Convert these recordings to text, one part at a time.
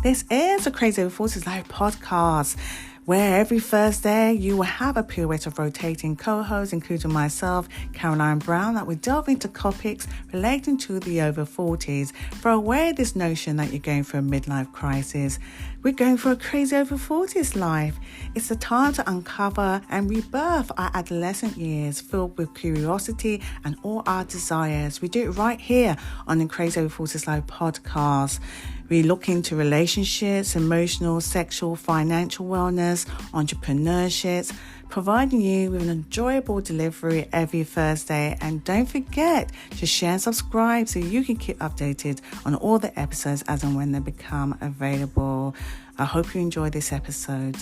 This is the Crazy Over 40s Live podcast, where every Thursday you will have a pirouette of rotating co-hosts, including myself, Caroline Brown, that will delve into topics relating to the over 40s. Throw away this notion that you're going through a midlife crisis. We're going for a crazy over 40s life. It's the time to uncover and rebirth our adolescent years filled with curiosity and all our desires. We do it right here on the Crazy Over 40s Live podcast. We look into relationships, emotional, sexual, financial wellness, entrepreneurships, providing you with an enjoyable delivery every Thursday. And don't forget to share and subscribe so you can keep updated on all the episodes as and when they become available. I hope you enjoy this episode.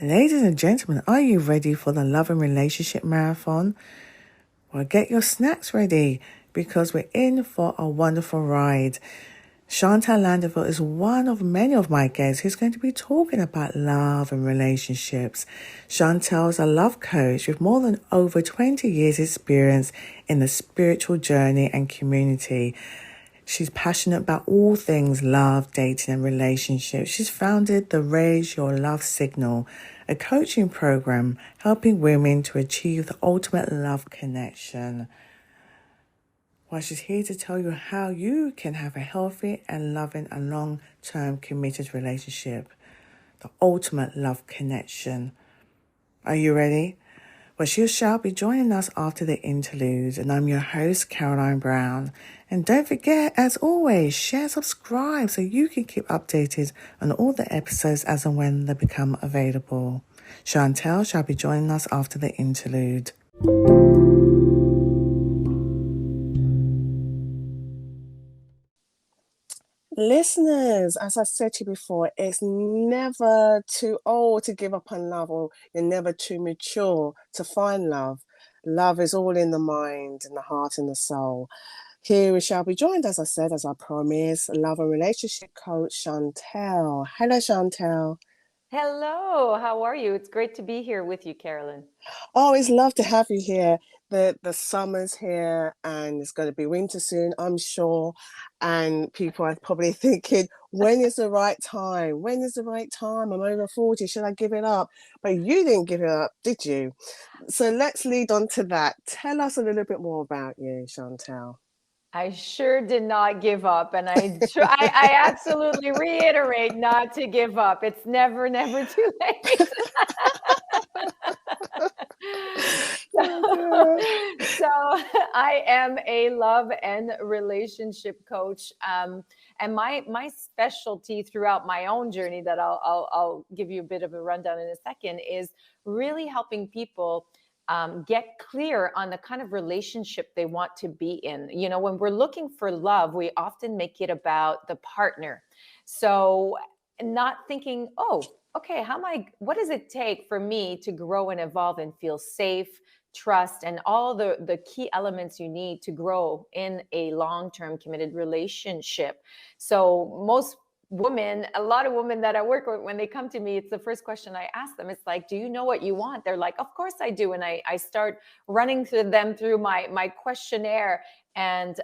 Ladies and gentlemen, are you ready for the love and relationship marathon? Well, get your snacks ready because we're in for a wonderful ride. Chantal Landeville is one of many of my guests who's going to be talking about love and relationships. Chantal is a love coach with more than over 20 years experience in the spiritual journey and community. She's passionate about all things love, dating and relationships. She's founded the Raise Your Love Signal, a coaching program helping women to achieve the ultimate love connection. Well, she's here to tell you how you can have a healthy and loving and long-term committed relationship, the ultimate love connection. Are you ready? Well, she shall be joining us after the interlude, and I'm your host, Caroline Brown. And don't forget, as always, share, subscribe so you can keep updated on all the episodes as and when they become available. Chantal shall be joining us after the interlude. Listeners, as I said to you before, it's never too old to give up on love, or you're never too mature to find love. Love is all in the mind and the heart and the soul. Here we shall be joined, as I said, as I promised, love and relationship coach Chantal. Hello, Chantal. Hello, how are you? It's great to be here with you, Carolyn. Always love to have you here. The summer's here and it's going to be winter soon, I'm sure. And people are probably thinking, when is the right time? When is the right time? I'm over 40. Should I give it up? But you didn't give it up, did you? So let's lead on to that. Tell us a little bit more about you, Chantal. I sure did not give up, and I absolutely reiterate not to give up. It's never too late. So I am a love and relationship coach, and my specialty throughout my own journey that I'll give you a bit of a rundown in a second is really helping people get clear on the kind of relationship they want to be in. You know, when we're looking for love, we often make it about the partner. So not thinking, oh, okay, what does it take for me to grow and evolve and feel safe, trust, and all the key elements you need to grow in a long-term committed relationship. So a lot of women that I work with, when they come to me, it's the first question I ask them. It's like, do you know what you want? They're like, of course I do. And I start running through my questionnaire, and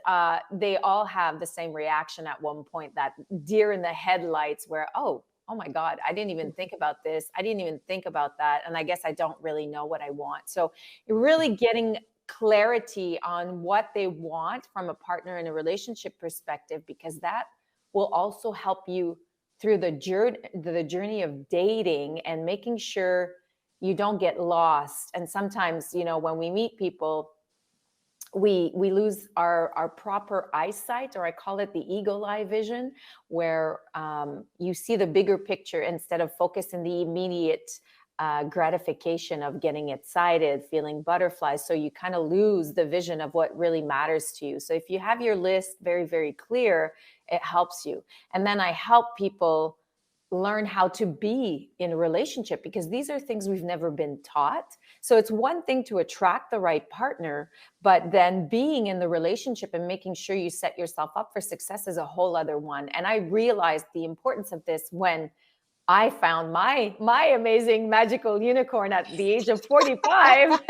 they all have the same reaction at one point, that deer in the headlights where, oh my God, I didn't even think about this. I didn't even think about that. And I guess I don't really know what I want. So you're really getting clarity on what they want from a partner in a relationship perspective, because that will also help you through the journey of dating and making sure you don't get lost. And sometimes, you know, when we meet people, we lose our proper eyesight, or I call it the eagle eye vision, where you see the bigger picture instead of focusing the immediate gratification of getting excited, feeling butterflies. So you kind of lose the vision of what really matters to you. So if you have your list very, very clear, it helps you. And then I help people learn how to be in a relationship, because these are things we've never been taught. So it's one thing to attract the right partner, but then being in the relationship and making sure you set yourself up for success is a whole other one. And I realized the importance of this when I found my amazing magical unicorn at the age of 45.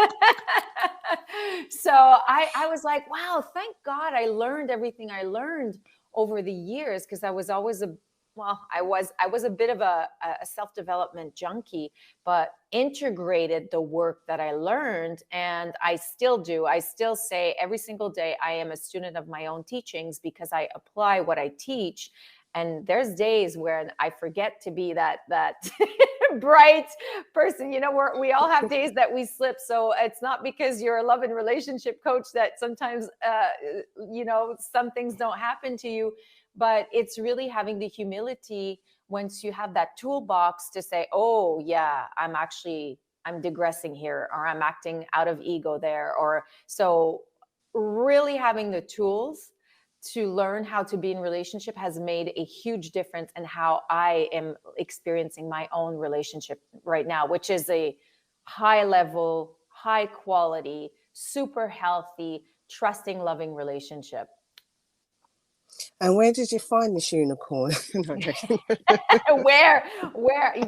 So I was like, wow, thank God I learned everything I learned over the years, because I was always I was a bit of a self-development junkie, but integrated the work that I learned, and I still do. I still say every single day I am a student of my own teachings, because I apply what I teach. And there's days where I forget to be that bright person. We all have days that we slip. So it's not because you're a love and relationship coach that sometimes some things don't happen to you, but it's really having the humility once you have that toolbox to say, oh yeah, I'm digressing here, or I'm acting out of ego there. Or so really having the tools to learn how to be in relationship has made a huge difference in how I am experiencing my own relationship right now, which is a high level, high quality, super healthy, trusting, loving relationship. And where did you find this unicorn? No, joking. where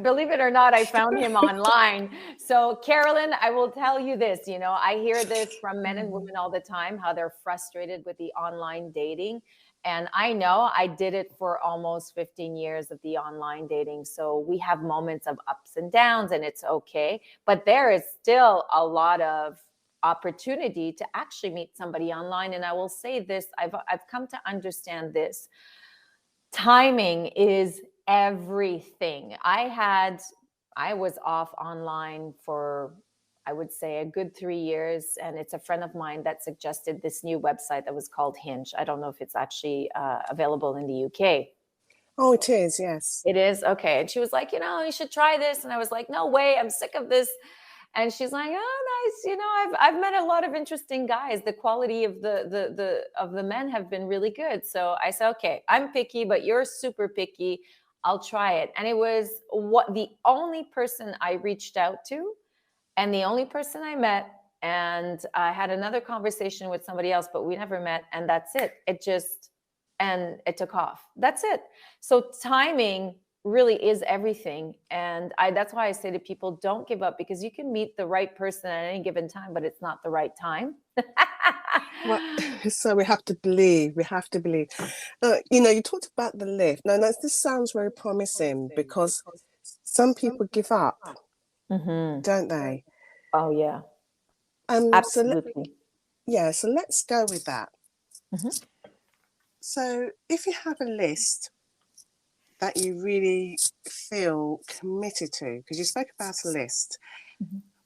believe it or not, I found him online. So Carolyn, I will tell you this, I hear this from men and women all the time, how they're frustrated with the online dating. And I know I did it for almost 15 years of the online dating. So we have moments of ups and downs, and it's okay. But there is still a lot of opportunity to actually meet somebody online. And I will say this, I've come to understand this. Timing is everything. I was off online for, I would say, a good 3 years, and it's a friend of mine that suggested this new website that was called Hinge. I don't know if it's actually available in the UK. Oh, it is, yes. It is? Okay. And she was like, you should try this. And I was like, no way, I'm sick of this. And she's like, oh, nice. I've met a lot of interesting guys. The quality of the men have been really good. So I said, okay, I'm picky, but you're super picky. I'll try it. And it was the only person I reached out to, and the only person I met. And I had another conversation with somebody else, but we never met. And that's it. And it took off. That's it. So timing really is everything. And that's why I say to people, don't give up, because you can meet the right person at any given time, but it's not the right time. Well, so we have to believe. You talked about the lift. Now, this sounds very promising, because some people give up, don't they? Oh, yeah. Absolutely. So let's go with that. Mm-hmm. So if you have a list that you really feel committed to, because you spoke about a list,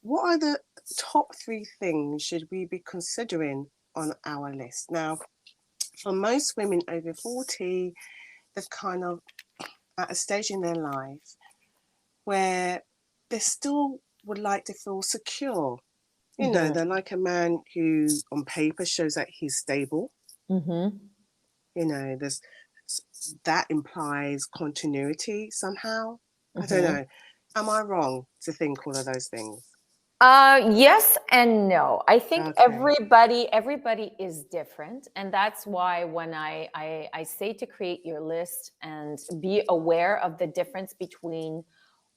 what are the top 3 things should we be considering on our list? Now, for most women over 40, they're kind of at a stage in their life where they still would like to feel secure. They're like a man who on paper shows that he's stable. There's that implies continuity somehow. I don't know. Am I wrong to think all of those things? Yes and no. I think everybody is different. And that's why when I say to create your list and be aware of the difference between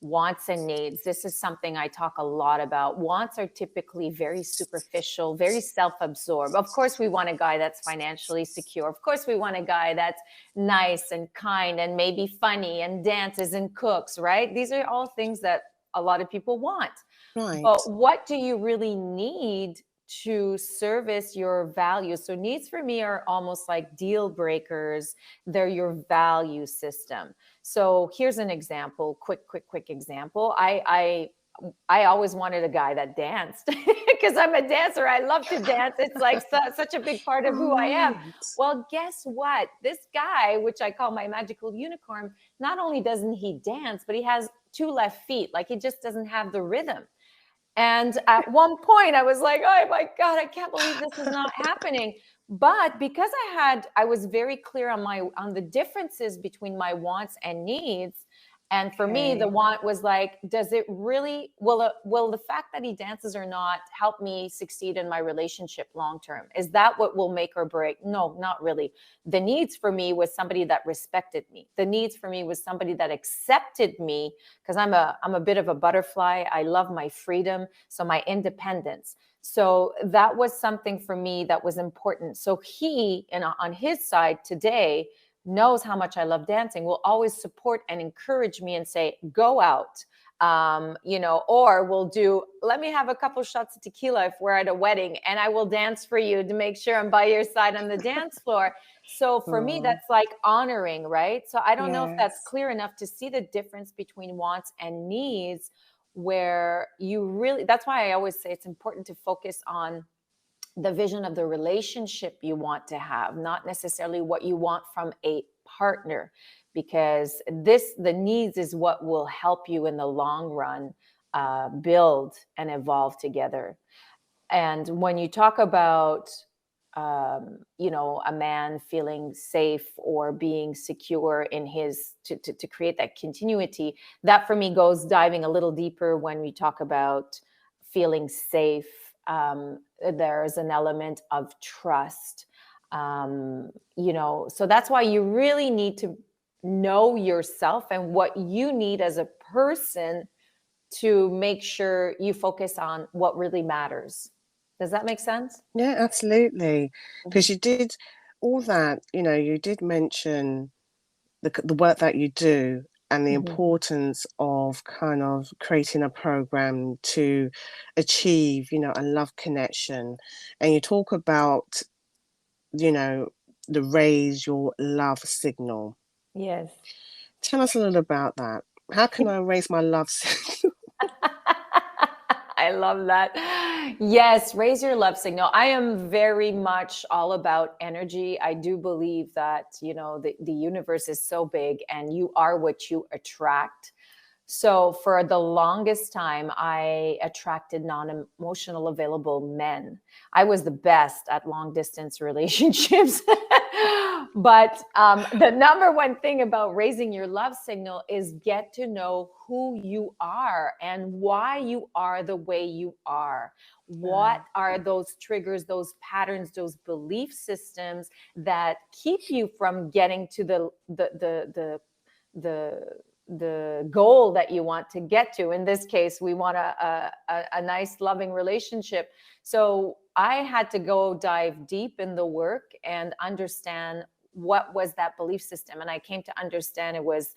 wants and needs. This is something I talk a lot about. Wants are typically very superficial, very self-absorbed. Of course, we want a guy that's financially secure. Of course, we want a guy that's nice and kind and maybe funny and dances and cooks, right? These are all things that a lot of people want. Right. But what do you really need to service your values? So needs for me are almost like deal breakers. They're your value system. So here's an example, quick example. I always wanted a guy that danced because I'm a dancer. I love to dance. It's like such a big part of who I am. Well, guess what? This guy, which I call my magical unicorn, not only doesn't he dance, but he has 2 left feet. Like he just doesn't have the rhythm. And at one point I was like, oh my God, I can't believe this is not happening. But because I was very clear on the differences between my wants and needs, And for me, the want was like, does it really, will the fact that he dances or not help me succeed in my relationship long term? Is that what will make or break? No, not really. The needs for me was somebody that respected me. The needs for me was somebody that accepted me, because I'm a bit of a butterfly. I love my freedom, so my independence. So that was something for me that was important. So he, and on his side today, knows how much I love dancing, will always support and encourage me and say, go out, or we'll do, let me have a couple shots of tequila if we're at a wedding, and I will dance for you to make sure I'm by your side on the dance floor. So for me, that's like honoring, right? So I don't know if that's clear enough to see the difference between wants and needs, where you really, that's why I always say it's important to focus on the vision of the relationship you want to have, not necessarily what you want from a partner, because the needs is what will help you in the long run build and evolve together. And when you talk about a man feeling safe or being secure in his to create that continuity, that for me goes diving a little deeper. When we talk about feeling safe, there's an element of trust. So that's why you really need to know yourself and what you need as a person to make sure you focus on what really matters. Does that make sense? Yeah, absolutely. Because you did all that, you did mention the work that you do and the importance of kind of creating a program to achieve, a love connection. And you talk about, the raise your love signal. Yes. Tell us a little about that. How can I raise my love signal? I love that. Yes, raise your love signal. I am very much all about energy. I do believe that, the universe is so big and you are what you attract. So for the longest time, I attracted non-emotional available men. I was the best at long distance relationships. But the number one thing about raising your love signal is get to know who you are and why you are the way you are. What are those triggers, those patterns, those belief systems that keep you from getting to the goal that you want to get to? In this case, we want a nice, loving relationship. So I had to go dive deep in the work and understand what was that belief system. And I came to understand it was,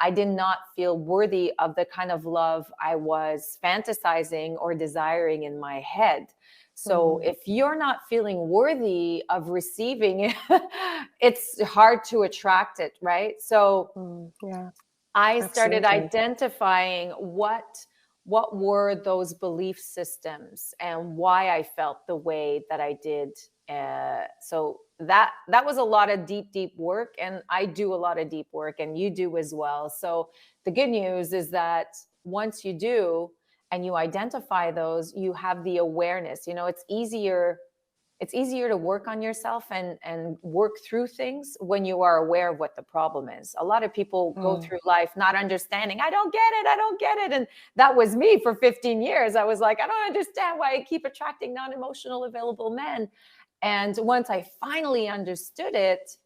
I did not feel worthy of the kind of love I was fantasizing or desiring in my head. So if you're not feeling worthy of receiving it, it's hard to attract it, right? So I started identifying what were those belief systems and why I felt the way that I did. So that was a lot of deep work, and I do a lot of deep work, and you do as well. So the good news is that once you do and you identify those, you have the awareness. It's easier to work on yourself and work through things when you are aware of what the problem is. A lot of people go through life not understanding, I don't get it. And that was me for 15 years. I was like, I don't understand why I keep attracting non-emotional available men. And once I finally understood it,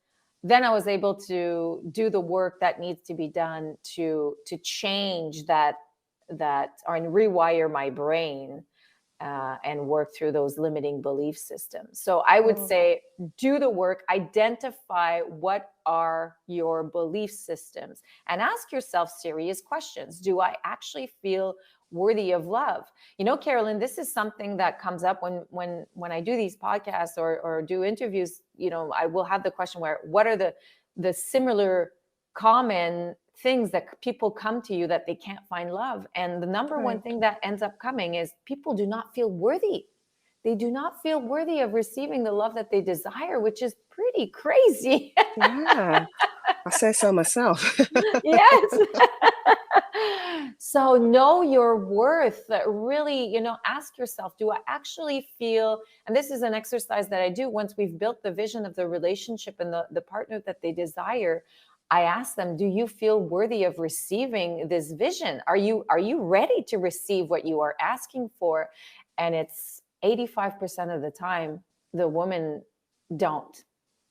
then I was able to do the work that needs to be done to change that or rewire my brain. And work through those limiting belief systems. So I would say, do the work, identify what are your belief systems, and ask yourself serious questions. Do I actually feel worthy of love? Carolyn, this is something that comes up when I do these podcasts or do interviews. I will have the question what are the similar common things that people come to you that they can't find love. And the number one thing that ends up coming is people do not feel worthy. They do not feel worthy of receiving the love that they desire, which is pretty crazy. Yeah, I say so myself. Yes. So know your worth. Really, ask yourself, do I actually feel, and this is an exercise that I do once we've built the vision of the relationship and the partner that they desire, I ask them, do you feel worthy of receiving this vision? Are you ready to receive what you are asking for? And it's 85% of the time, the women don't.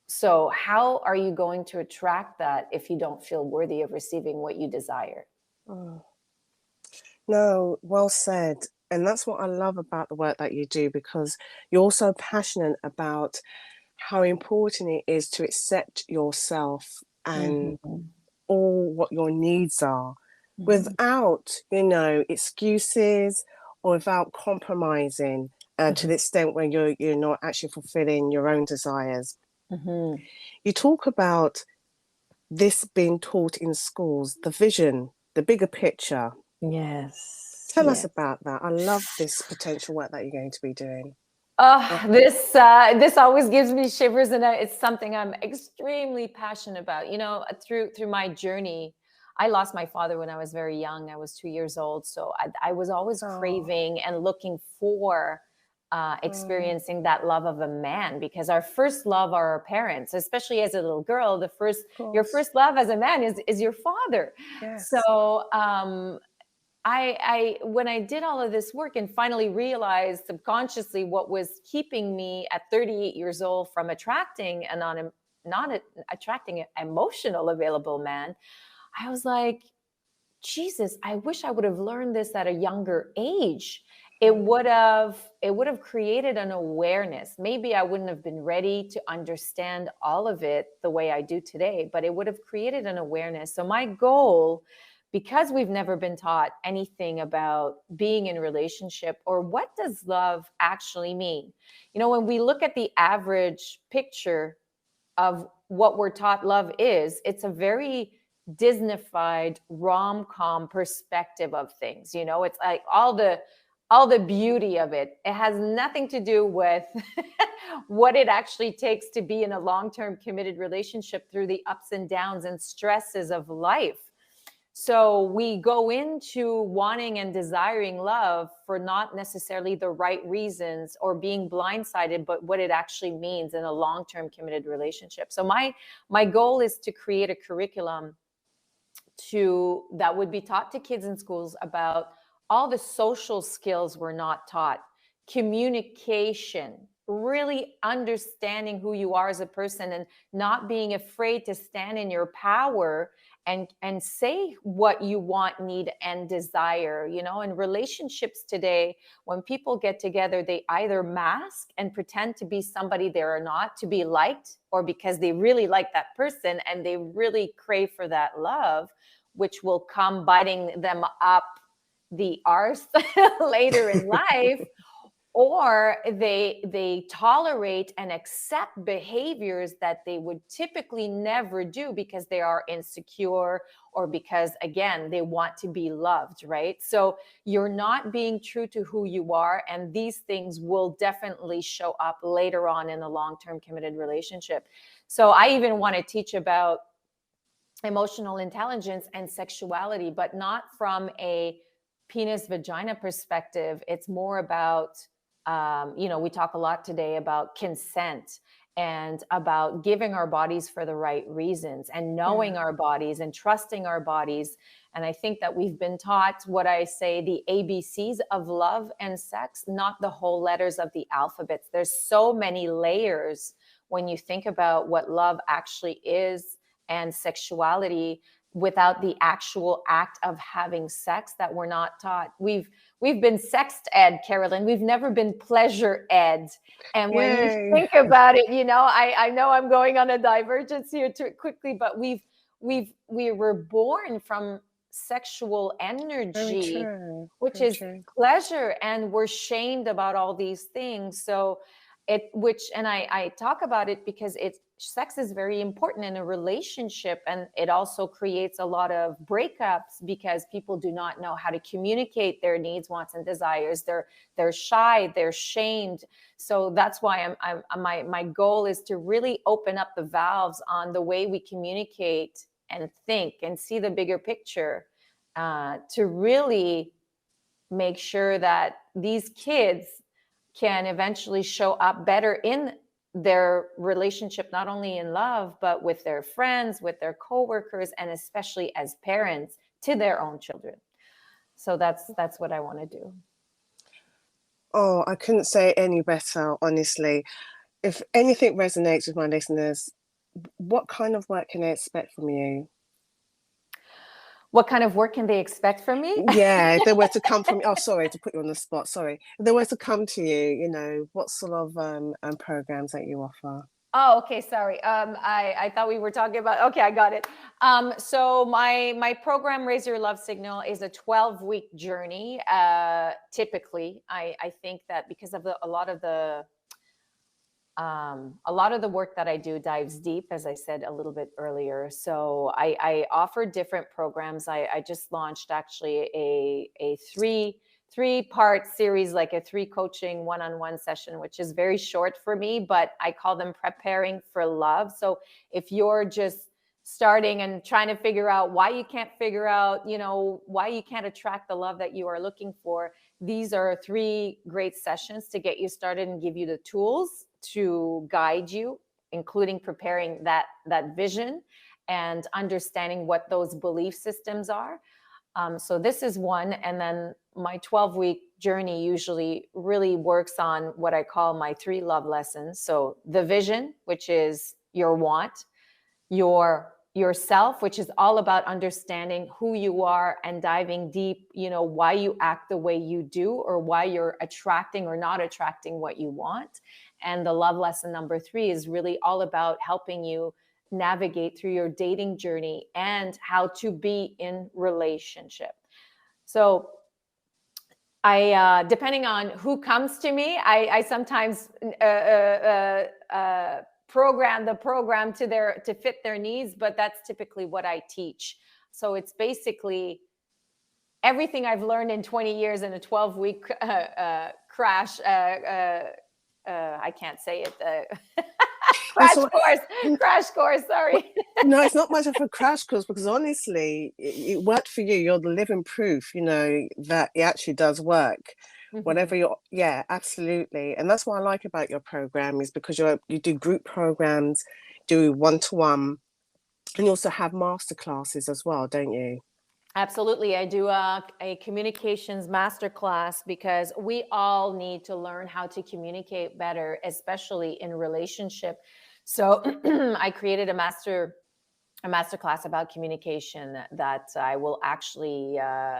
So how are you going to attract that if you don't feel worthy of receiving what you desire? Oh. No, well said. And that's what I love about the work that you do, because you're so passionate about how important it is to accept yourself and Mm-hmm. all what your needs are Mm-hmm. without, excuses, or without compromising to the extent where you're not actually fulfilling your own desires. Mm-hmm. You talk about this being taught in schools, the vision, the bigger picture. Yes. Tell us Yes. about that. I love this potential work that you're going to be doing. This always gives me shivers, and it's something I'm extremely passionate about. Through my journey, I lost my father when I was very young. I was 2 years old, so I was always Oh, craving and looking for oh, experiencing that love of a man, because our first love are our parents. Especially as a little girl, of your course. first love as a man is your father. Yes. So I when I did all of this work and finally realized subconsciously what was keeping me at 38 years old from attracting a not attracting an emotional available man, I was like, Jesus, I wish I would have learned this at a younger age. It would have created an awareness. Maybe I wouldn't have been ready to understand all of it the way I do today, but it would have created an awareness. So my goal, because we've never been taught anything about being in relationship or what does love actually mean. When we look at the average picture of what we're taught love is, it's a very Disneyfied rom-com perspective of things. It's like all the beauty of it. It has nothing to do with what it actually takes to be in a long-term committed relationship through the ups and downs and stresses of life. So we go into wanting and desiring love for not necessarily the right reasons, or being blindsided, but what it actually means in a long-term committed relationship. So my goal is to create a curriculum that would be taught to kids in schools about all the social skills we're not taught. Communication, really understanding who you are as a person, and not being afraid to stand in your power and say what you want, need, and desire. In relationships today, when people get together, they either mask and pretend to be somebody they are not, to be liked, or because they really like that person and they really crave for that love, which will come biting them up the arse later in life. Or they tolerate and accept behaviors that they would typically never do because they are insecure, or because, again, they want to be loved, right? So you're not being true to who you are, and these things will definitely show up later on in a long-term committed relationship. So I even want to teach about emotional intelligence and sexuality, but not from a penis vagina perspective. It's more about, we talk a lot today about consent and about giving our bodies for the right reasons, and knowing Yeah. our bodies and trusting our bodies. And I think that we've been taught what I say, the ABCs of love and sex, not the whole letters of the alphabets. There's so many layers when you think about what love actually is and sexuality, without the actual act of having sex, that we're not taught. We've been sex ed, Carolyn. We've never been pleasure ed. And when you Yay. think about it, I know I'm going on a divergence here too quickly, but we were born from sexual Very energy, true. which Very is true. pleasure, and we're shamed about all these things. So I talk about it because sex is very important in a relationship, and it also creates a lot of breakups because people do not know how to communicate their needs, wants, and desires. They're shy, they're shamed. So that's why my goal is to really open up the valves on the way we communicate and think and see the bigger picture, to really make sure that these kids can eventually show up better in their relationship, not only in love, but with their friends, with their coworkers, and especially as parents to their own children. So that's what I want to do. Oh, I couldn't say any better, honestly. If anything resonates with my listeners, what kind of work can they expect from you? What kind of work can they expect from me? Yeah, if they were to come from, oh, sorry to put you on the spot, sorry. If they were to come to you, you know, what sort of programs that you offer? Oh, okay. Sorry. I thought we were talking about, okay, I got it. So my program, Raise Your Love Signal, is a 12-week journey. Typically, I think that because of a lot of the work that I do dives deep, as I said a little bit earlier. So I offer different programs. I just launched actually a three-part series, like a 3 coaching one-on-one session, which is very short for me, but I call them Preparing for Love. So if you're just starting and trying to figure out why you can't figure out, why you can't attract the love that you are looking for, these are 3 great sessions to get you started and give you the tools to guide you, including preparing that vision and understanding what those belief systems are. So this is one. And then my 12-week journey usually really works on what I call my 3 love lessons. So the vision, which is your want, yourself, which is all about understanding who you are and diving deep, why you act the way you do, or why you're attracting or not attracting what you want. And the love lesson number 3 is really all about helping you navigate through your dating journey and how to be in relationship. So I, depending on who comes to me, I sometimes program the program to fit their needs, but that's typically what I teach. So it's basically everything I've learned in 20 years in a 12-week crash. I can't say it. Crash course. Sorry. No, it's not much of a crash course, because honestly, it worked for you. You're the living proof, that it actually does work. Whatever yeah, absolutely. And that's what I like about your program, is because you do group programs, do one-to-one, and you also have masterclasses as well, don't you? Absolutely. I do a communications masterclass because we all need to learn how to communicate better, especially in relationship. So I created a masterclass about communication that I will actually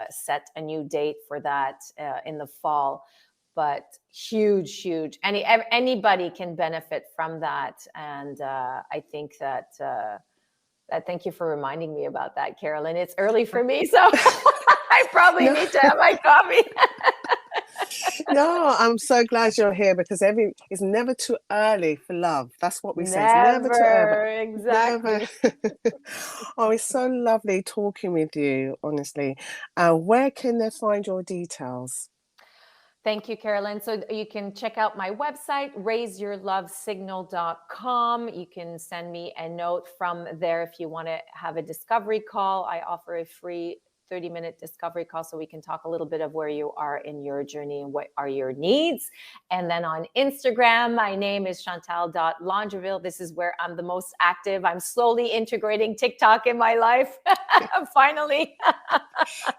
set a new date for that in the fall. But huge. Anybody can benefit from that. And I think that thank you for reminding me about that, Carolyn. It's early for me, so I probably need to have my coffee. No, I'm so glad you're here, because it's never too early for love. That's what we say. It's never too early. Exactly. Never. Oh, it's so lovely talking with you, honestly. Where can they find your details? Thank you, Carolyn. So you can check out my website, raiseyourlovesignal.com. You can send me a note from there if you want to have a discovery call. I offer a free 30-minute discovery call so we can talk a little bit of where you are in your journey and what are your needs. And then on Instagram, my name is Chantal.Laundreville. This is where I'm the most active. I'm slowly integrating TikTok in my life. Finally.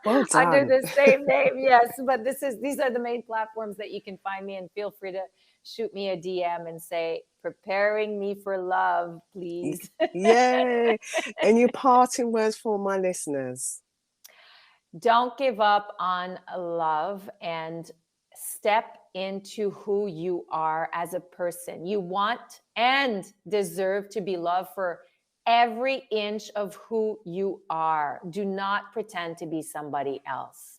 Well done. Under the same name. Yes. But these are the main platforms that you can find me, and feel free to shoot me a DM and say, preparing me for love, please. Yay. Any parting words for my listeners? Don't give up on love and step into who you are as a person. You want and deserve to be loved for every inch of who you are. Do not pretend to be somebody else.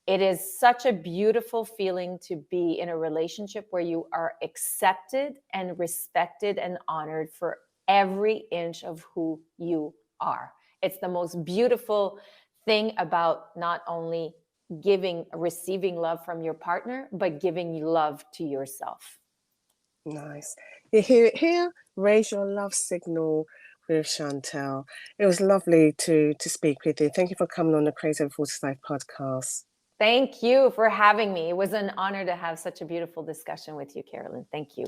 It is such a beautiful feeling to be in a relationship where you are accepted and respected and honored for every inch of who you are. It's the most beautiful thing about not only receiving love from your partner, but giving love to yourself. Nice. You hear it here. Raise Your Love Signal with Chantal. It was lovely to speak with you. Thank you for coming on the Crazy Over 45 podcast. Thank you for having me. It was an honor to have such a beautiful discussion with you, Carolyn. Thank you.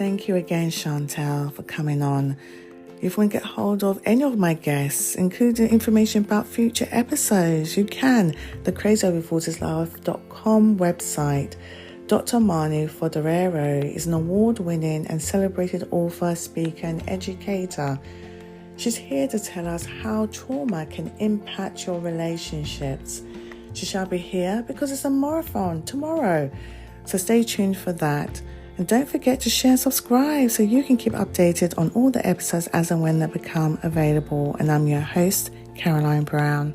thank you again, Chantel, for coming on. If you want to get hold of any of my guests, including information about future episodes, you can. The crazyover40slife.com website. Dr. Manu Fodorero is an award-winning and celebrated author, speaker, and educator. She's here to tell us how trauma can impact your relationships. She shall be here because it's a marathon tomorrow. So stay tuned for that. And don't forget to share and subscribe so you can keep updated on all the episodes as and when they become available. And I'm your host, Caroline Brown.